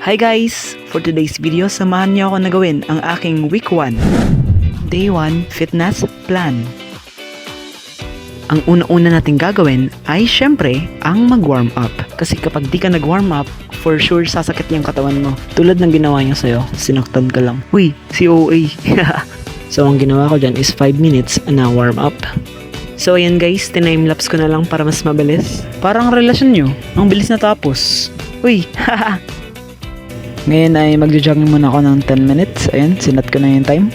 Hi guys! For today's video, samahan niyo ako na gawin ang aking week 1 Day 1 Fitness Plan. Ang una-una nating gagawin ay syempre ang mag-warm up. Kasi kapag di ka nag-warm up, for sure sasakit yung katawan mo. Tulad ng ginawa niya sa'yo, sinaktan ka lang. Uy, si OA. So ang ginawa ko dyan is 5 minutes na warm up. So ayan guys, tinime-lapse ko na lang para mas mabilis. Parang relasyon nyo, ang bilis na tapos. Uy, haha. Ngayon ay magjo-jogging muna ako ng 10 minutes. Ayan, sinat ko na yung time.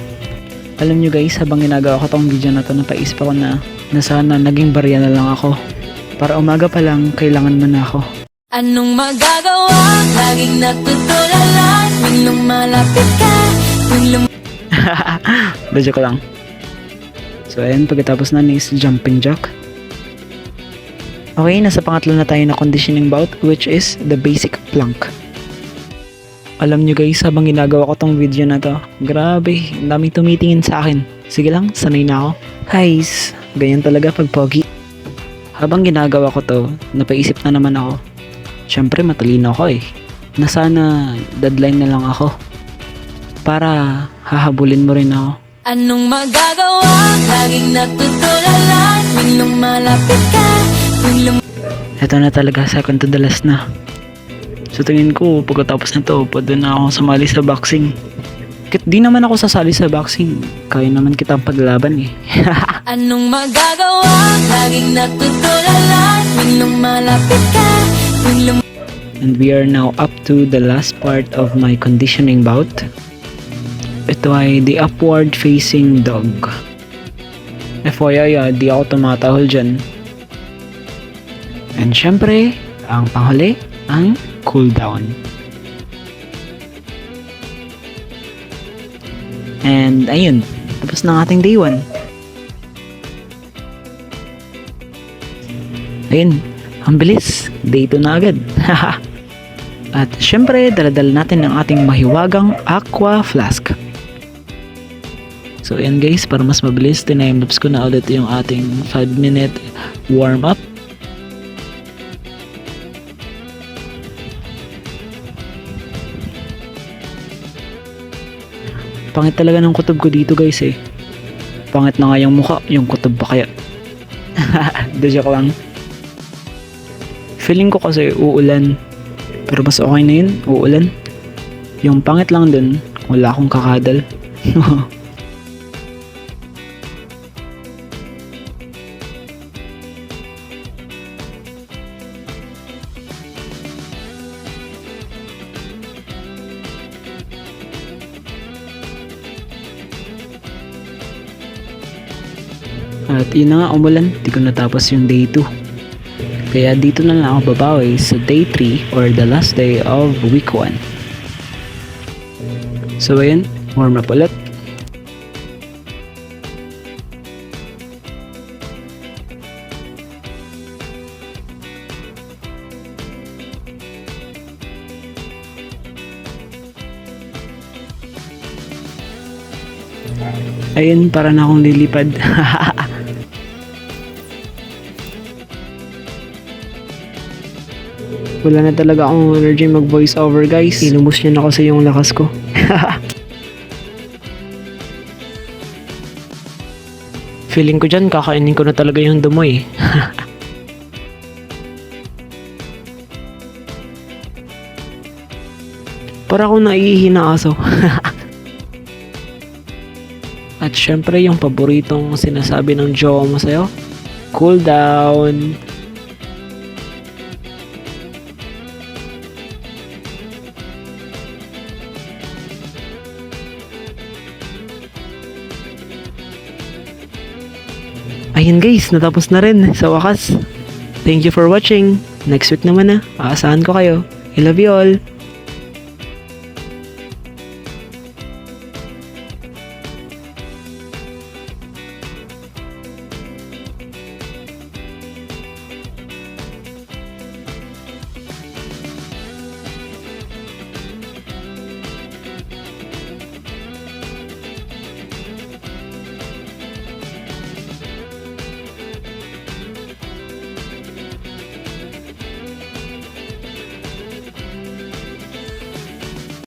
Alam nyo guys, habang ginagawa ko tong video na to, napaisip ako na sana naging barya na lang ako. Para umaga pa lang, kailangan mo na ako. Anong magagawa? Laging natutulala. Tuwing lumalapit ka. Badyo ko lang. So ayan, pagkatapos na is jumping jack. Okay, nasa pangatlo na tayo na conditioning bout, which is the basic plank. Alam nyo guys, habang ginagawa ko tong video na to, grabe, ang daming tumitingin sa akin. Sige lang, sanay na ako. Guys, ganyan talaga pag pogi. Habang ginagawa ko to, napaisip na naman ako. Syempre matalino ako eh. Na sana deadline na lang ako. Para hahabulin mo rin ako. Anong magagawa? Laging natutulala. Tuwing lumalapit ka. Ito na talaga, second to the last na. So tingin ko, pagkatapos na to, pwede na ako sumali sa boxing. Kit di naman ako sasali sa boxing, kaya naman kitang paglaban eh. Anong magagawa? Laging natutulala. Tuwing lumalapit ka. And we are now up to the last part of my conditioning bout. Ito ay the upward facing dog. FYI, di ako tumatahol dyan. And syempre, ang panghuli, ang cool down. And ayun, tapos na ang ating day 1. Ayun, ang bilis, day 2 na agad. At syempre, daladala natin ang ating mahiwagang aqua flask. So ayan guys, para mas mabilis, tinime-lapse ko na ulit yung ating 5-minute warm up. Pangit talaga ng kutob ko dito guys eh. Pangit na nga yung mukha, yung kutob pa kaya. Joke lang. Feeling ko kasi uulan. Pero mas okay na yun, uulan. Yung pangit lang dun, wala akong kakadal. At yun na nga, umulan, di ko natapos yung day 2. Kaya dito na lang ako babawi sa day 3 or the last day of week 1. So ayun, warm up ulit. Ayun, para na akong lilipad. Wala na talaga akong energy mag voice over guys. Inubos niya na kasi yung lakas ko. Feeling ko dyan, kakainin ko na talaga yung dumoy. Para akong naiihi na aso. At syempre yung paboritong sinasabi ng jowa mo sa'yo, cool down. Ayun guys, natapos na rin sa wakas. Thank you for watching. Next week naman na, aasahan ko kayo. I love you all.